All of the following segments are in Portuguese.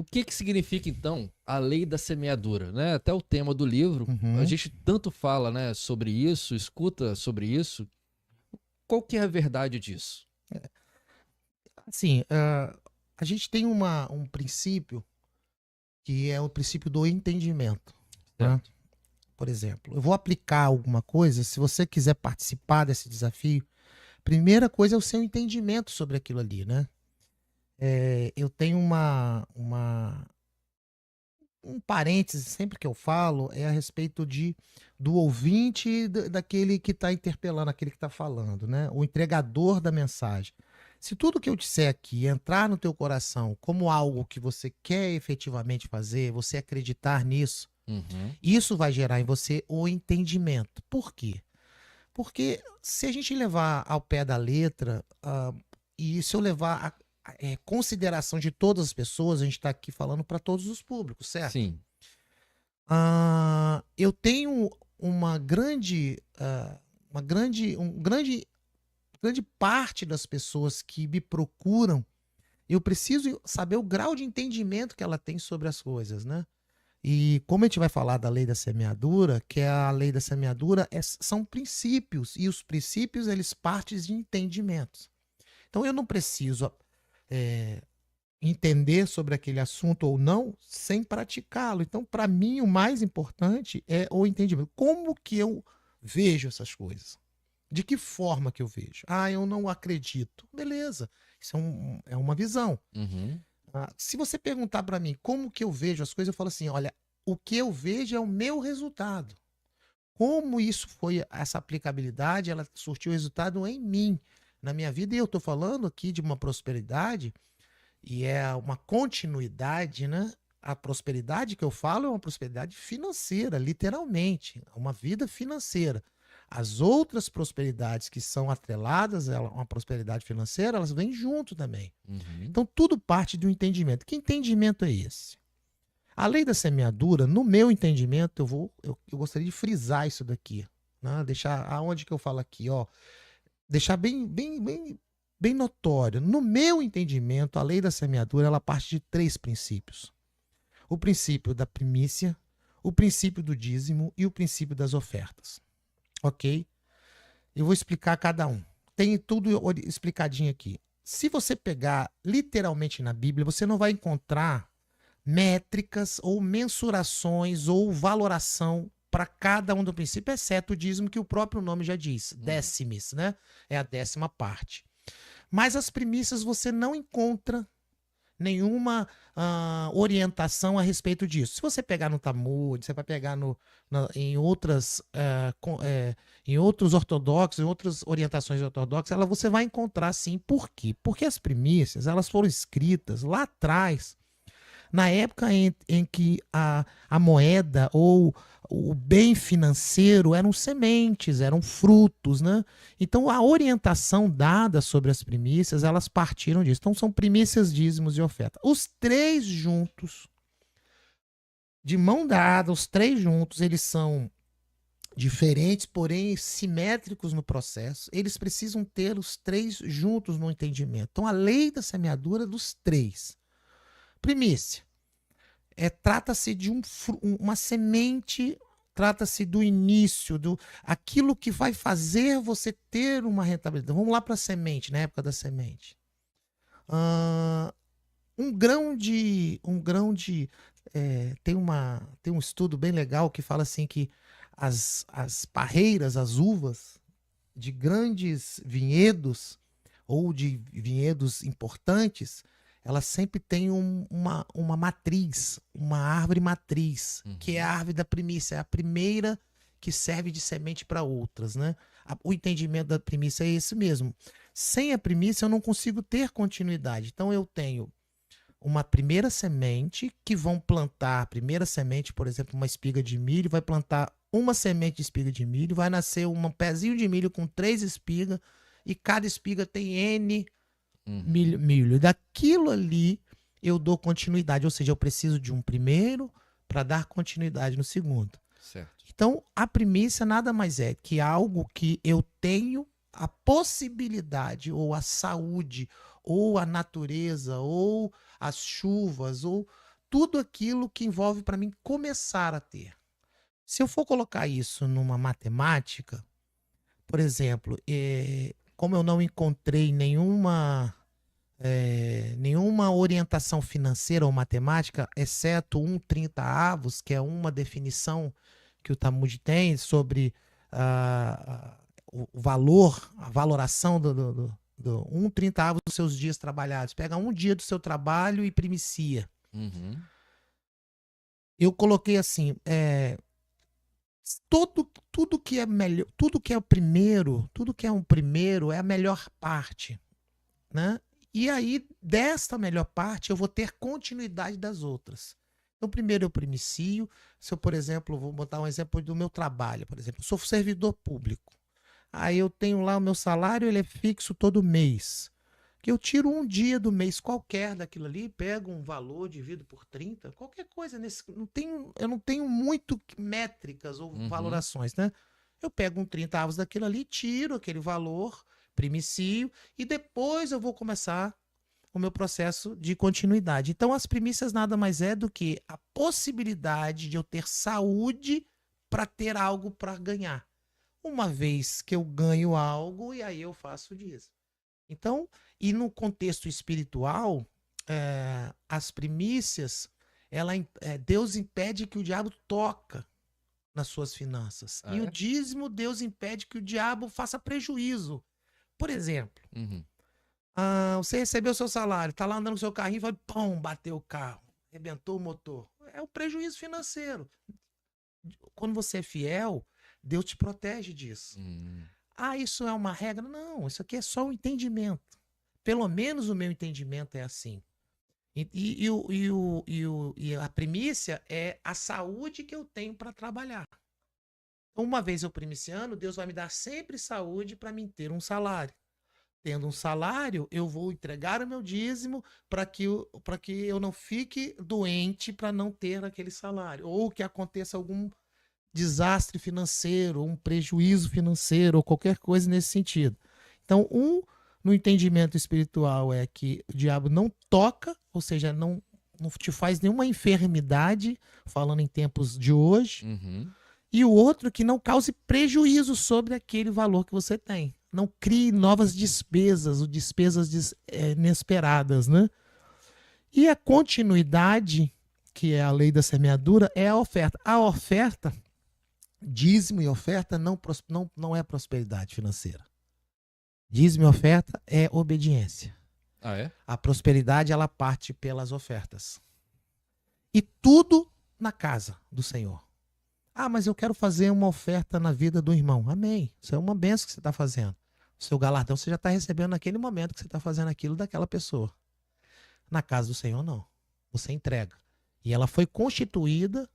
O que que significa, então, a lei da semeadura, né? Até o tema do livro, a Uhum. gente tanto fala, né, sobre isso, escuta sobre isso. Qual que é a verdade disso? Assim, a gente tem um princípio que é o princípio do entendimento, né? Certo. Por exemplo, eu vou aplicar alguma coisa, se você quiser participar desse desafio, primeira coisa é o seu entendimento sobre aquilo ali, né? Eu tenho um parêntese sempre que eu falo é a respeito do ouvinte e daquele que está interpelando, aquele que está falando, né? O entregador da mensagem. Se tudo que eu disser aqui entrar no teu coração como algo que você quer efetivamente fazer, você acreditar nisso, Uhum. isso vai gerar em você o entendimento. Por quê? Porque se a gente levar ao pé da letra, e se eu levar consideração de todas as pessoas, a gente está aqui falando para todos os públicos, certo? Sim. Eu tenho uma grande, grande parte das pessoas que me procuram, eu preciso saber o grau de entendimento que ela tem sobre as coisas, né? E como a gente vai falar da lei da semeadura, que é a lei da semeadura, são princípios, e os princípios eles partem de entendimentos. Então eu não preciso é, entender sobre aquele assunto ou não sem praticá-lo. Então, para mim, o mais importante é o entendimento. Como que eu vejo essas coisas? De que forma que eu vejo? Eu não acredito. Beleza, isso é uma visão. Uhum. Se você perguntar para mim como que eu vejo as coisas, eu falo assim: olha, o que eu vejo é o meu resultado. Como isso foi, essa aplicabilidade, ela surtiu resultado em mim, na minha vida. E eu estou falando aqui de uma prosperidade e é uma continuidade, né? A prosperidade que eu falo é uma prosperidade financeira, literalmente, uma vida financeira. As outras prosperidades que são atreladas a uma prosperidade financeira, elas vêm junto também. Uhum. Então, tudo parte do entendimento. Que entendimento é esse? A lei da semeadura, no meu entendimento, eu gostaria de frisar isso daqui. Né? Deixar aonde que eu falo aqui, ó. Deixar bem notório. No meu entendimento, a lei da semeadura ela parte de três princípios: o princípio da primícia, o princípio do dízimo e o princípio das ofertas. Ok? Eu vou explicar cada um. Tem tudo explicadinho aqui. Se você pegar literalmente na Bíblia, você não vai encontrar métricas ou mensurações ou valoração para cada um do princípio, exceto o dízimo, que o próprio nome já diz, Uhum. décimes, né? É a 10ª parte. Mas as primícias você não encontra nenhuma orientação a respeito disso. Se você pegar no Talmud, você vai pegar em outras em outros ortodoxos, em outras orientações ortodoxas, você vai encontrar sim. Por quê? Porque as primícias elas foram escritas lá atrás, na época em que a moeda ou o bem financeiro eram sementes, eram frutos, né? Então a orientação dada sobre as primícias, elas partiram disso. Então são primícias, dízimos e oferta. Os três juntos, de mão dada, os três juntos, eles são diferentes, porém simétricos no processo. Eles precisam ter os três juntos no entendimento. Então a lei da semeadura dos três. Primícia. Trata-se de uma semente, trata-se do início, do aquilo que vai fazer você ter uma rentabilidade. Vamos lá para a semente, na época da semente. Tem um estudo bem legal que fala assim que as parreiras, as uvas de grandes vinhedos ou de vinhedos importantes, elas sempre têm uma matriz, uma árvore matriz, que é a Uhum. árvore da primícia, é a primeira que serve de semente para outras, né? O entendimento da primícia é esse mesmo. Sem a primícia eu não consigo ter continuidade. Então eu tenho uma primeira semente que vão plantar, a primeira semente, por exemplo, uma espiga de milho, vai plantar uma semente de espiga de milho, vai nascer um pezinho de milho com 3 espigas, e cada espiga tem N Uhum. milho. Daquilo ali eu dou continuidade, ou seja, eu preciso de um primeiro para dar continuidade no segundo. Certo. Então, a primícia nada mais é que algo que eu tenho a possibilidade, ou a saúde, ou a natureza, ou as chuvas, ou tudo aquilo que envolve para mim começar a ter. Se eu for colocar isso numa matemática, por exemplo, como eu não encontrei nenhuma orientação financeira ou matemática, exceto 1,30 avos, que é uma definição que o Talmud tem sobre o valor, a valoração do 1,30 avos dos seus dias trabalhados. Pega um dia do seu trabalho e primicia. Uhum. Eu coloquei assim, tudo que é melhor, tudo que é o primeiro, tudo que é um primeiro é a melhor parte, né? E aí, desta melhor parte, eu vou ter continuidade das outras. Então, primeiro eu primicio. Se eu, por exemplo, vou botar um exemplo do meu trabalho, por exemplo, eu sou servidor público. Aí eu tenho lá o meu salário, ele é fixo todo mês. Que eu tiro um dia do mês qualquer daquilo ali, pego um valor, divido por 30, qualquer coisa nesse. Eu não tenho muito métricas ou valorações, né? Eu pego 30 avos daquilo ali, tiro aquele valor, primicio, e depois eu vou começar o meu processo de continuidade. Então, as primícias nada mais é do que a possibilidade de eu ter saúde para ter algo para ganhar. Uma vez que eu ganho algo, e aí eu faço disso. Então, e no contexto espiritual, as primícias, Deus impede que o diabo toca nas suas finanças. E o dízimo, Deus impede que o diabo faça prejuízo. Por exemplo, você recebeu o seu salário, tá lá andando com o seu carrinho e vai, pum, bateu o carro, arrebentou o motor. É um prejuízo financeiro. Quando você é fiel, Deus te protege disso. Isso é uma regra? Não, isso aqui é só um entendimento. Pelo menos o meu entendimento é assim. E a primícia é a saúde que eu tenho para trabalhar. Uma vez eu primiciando, Deus vai me dar sempre saúde para mim ter um salário. Tendo um salário, eu vou entregar o meu dízimo para que eu não fique doente para não ter aquele salário. Ou que aconteça algum desastre financeiro, um prejuízo financeiro, ou qualquer coisa nesse sentido. Então, no entendimento espiritual é que o diabo não toca, ou seja, não te faz nenhuma enfermidade, falando em tempos de hoje. E o outro que não cause prejuízo sobre aquele valor que você tem. Não crie novas despesas, ou despesas inesperadas, né? E a continuidade, que é a lei da semeadura, é a oferta. A oferta, dízimo e oferta não é prosperidade financeira. Dízimo e oferta é obediência. A prosperidade, ela parte pelas ofertas. E tudo na casa do Senhor. Mas eu quero fazer uma oferta na vida do irmão. Amém. Isso é uma bênção que você está fazendo. O seu galardão você já está recebendo naquele momento que você está fazendo aquilo daquela pessoa. Na casa do Senhor, não. Você entrega. E ela foi constituída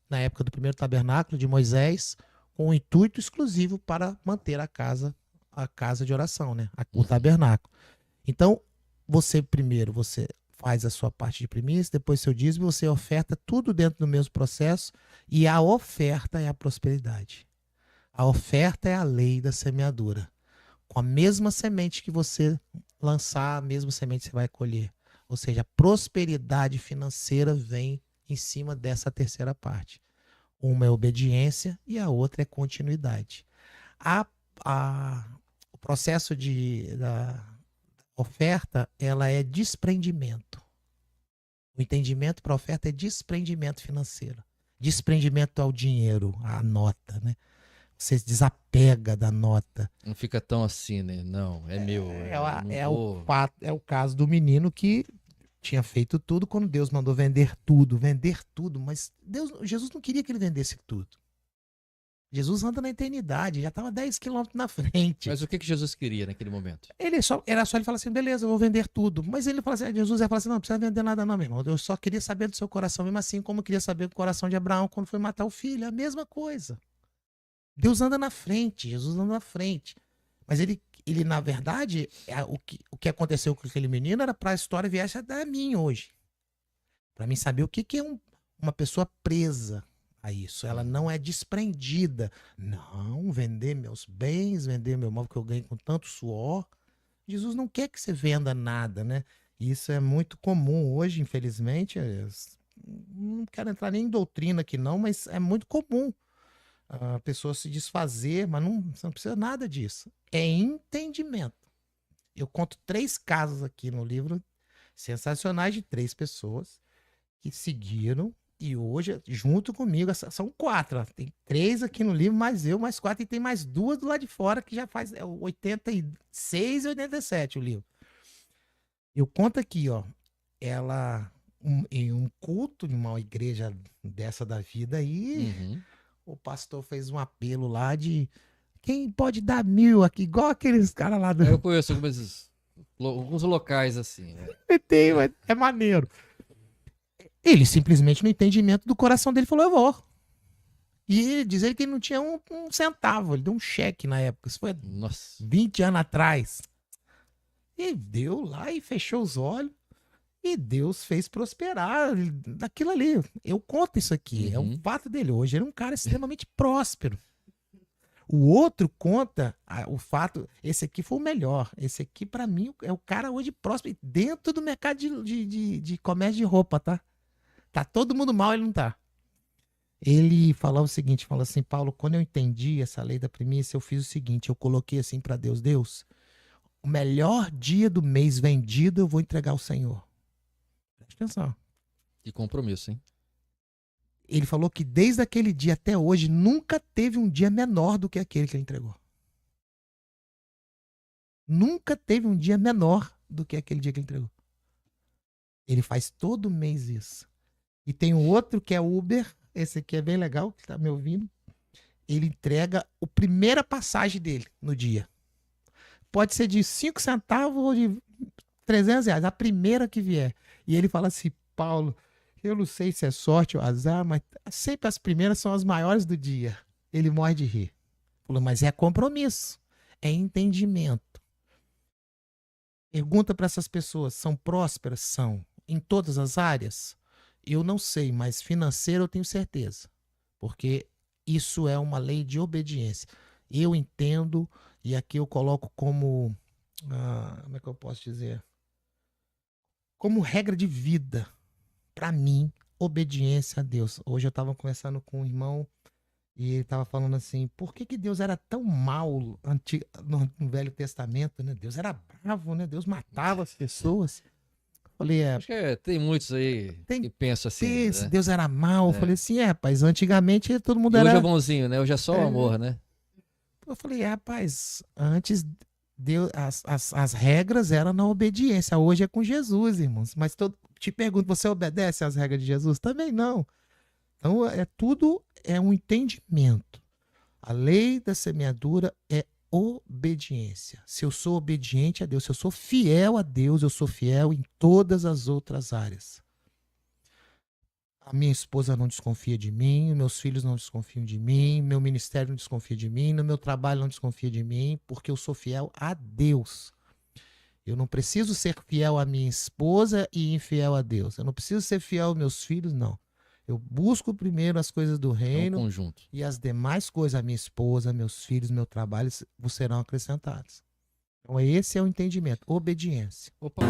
na época do primeiro tabernáculo de Moisés com um intuito exclusivo para manter a casa de oração, né? O tabernáculo. Então, você faz a sua parte de primícia, depois seu dízimo, você oferta tudo dentro do mesmo processo, e a oferta é a prosperidade. A oferta é a lei da semeadura. Com a mesma semente que você lançar, a mesma semente você vai colher. Ou seja, a prosperidade financeira vem em cima dessa terceira parte. Uma é obediência e a outra é continuidade. O processo da oferta, ela é desprendimento. O entendimento para a oferta é desprendimento financeiro. Desprendimento ao dinheiro, à nota, né? Você se desapega da nota. Não fica tão assim, né? Não, é meu. É o caso do menino que tinha feito tudo quando Deus mandou vender tudo, mas Jesus não queria que ele vendesse tudo. Jesus anda na eternidade, já estava 10 quilômetros na frente. Mas o que Jesus queria naquele momento? Era só ele falar assim, beleza, eu vou vender tudo. Mas ele fala assim, Jesus ia falar assim, não precisa vender nada não, meu irmão. Eu só queria saber do seu coração, mesmo assim como eu queria saber do coração de Abraão quando foi matar o filho. É a mesma coisa. Deus anda na frente, Jesus anda na frente. Mas ele na verdade, o que aconteceu com aquele menino era para a história viesse até a mim hoje. Para mim saber o que é uma pessoa presa a isso. Ela não é desprendida. Não, vender meus bens, vender meu móvel que eu ganho com tanto suor. Jesus não quer que você venda nada, né? Isso é muito comum hoje, infelizmente. não quero entrar nem em doutrina aqui não, mas é muito comum a pessoa se desfazer, mas você não precisa nada disso. É entendimento. Eu conto 3 casos aqui no livro sensacionais de 3 pessoas que seguiram e hoje, junto comigo, são 4. Ó. Tem 3 aqui no livro, mais eu, mais 4, e tem mais 2 do lado de fora que já faz 86 e 87 o livro. Eu conto aqui, ó, ela em um culto de uma igreja dessa da vida aí, o pastor fez um apelo lá de quem pode dar 1000 aqui, igual aqueles caras lá do... Eu conheço alguns locais assim, né? Tem, mas é maneiro. Ele simplesmente, no entendimento do coração dele, falou, eu vou. E diz ele que ele não tinha um centavo, ele deu um cheque na época, isso foi 20 anos atrás. E deu lá e fechou os olhos. E Deus fez prosperar daquilo ali. Eu conto isso aqui, é um fato dele. Hoje ele é um cara extremamente próspero. O outro conta o fato, esse aqui foi o melhor. Esse aqui, pra mim, é o cara hoje próspero dentro do mercado de comércio de roupa, tá? Tá todo mundo mal, ele não tá. Ele falou o seguinte, falou assim, Paulo, quando eu entendi essa lei da primícia, eu fiz o seguinte, eu coloquei assim pra Deus, Deus, o melhor dia do mês vendido eu vou entregar ao Senhor. Presta atenção. Que compromisso, hein? Ele falou que desde aquele dia até hoje nunca teve um dia menor do que aquele que ele entregou. Nunca teve um dia menor do que aquele dia que ele entregou. Ele faz todo mês isso. E tem um outro que é Uber, esse aqui é bem legal, que tá me ouvindo. Ele entrega a primeira passagem dele no dia. Pode ser de 5 centavos ou de 300 reais, a primeira que vier. E ele fala assim, Paulo, eu não sei se é sorte ou azar, mas sempre as primeiras são as maiores do dia. Ele morre de rir. Falou, mas é compromisso, é entendimento. Pergunta para essas pessoas, são prósperas? São. Em todas as áreas? Eu não sei, mas financeiro eu tenho certeza. Porque isso é uma lei de obediência. Eu entendo, e aqui eu coloco como... como é que eu posso dizer? Como regra de vida. Para mim, obediência a Deus. Hoje eu estava conversando com um irmão e ele estava falando assim, por que Deus era tão mal no Velho Testamento, né? Deus era bravo, né? Deus matava as pessoas. Falei, acho que tem muitos aí que pensam assim, né? Deus era mal. Eu falei assim, rapaz, antigamente todo mundo hoje era... é bonzinho, né? Hoje é só o amor, né? Eu falei, rapaz, antes Deus, as regras eram na obediência, hoje é com Jesus, irmãos. Mas te pergunto, você obedece às regras de Jesus? Também não. Então, tudo é um entendimento. A lei da semeadura é obediência. Se eu sou obediente a Deus, se eu sou fiel a Deus, eu sou fiel em todas as outras áreas. A minha esposa não desconfia de mim, meus filhos não desconfiam de mim, meu ministério não desconfia de mim, no meu trabalho não desconfia de mim, porque eu sou fiel a Deus. Eu não preciso ser fiel à minha esposa e infiel a Deus. Eu não preciso ser fiel aos meus filhos, não. Eu busco primeiro as coisas do reino, é um conjunto. E as demais coisas, a minha esposa, meus filhos, meu trabalho, serão acrescentados. Então esse é o entendimento, obediência. Opa.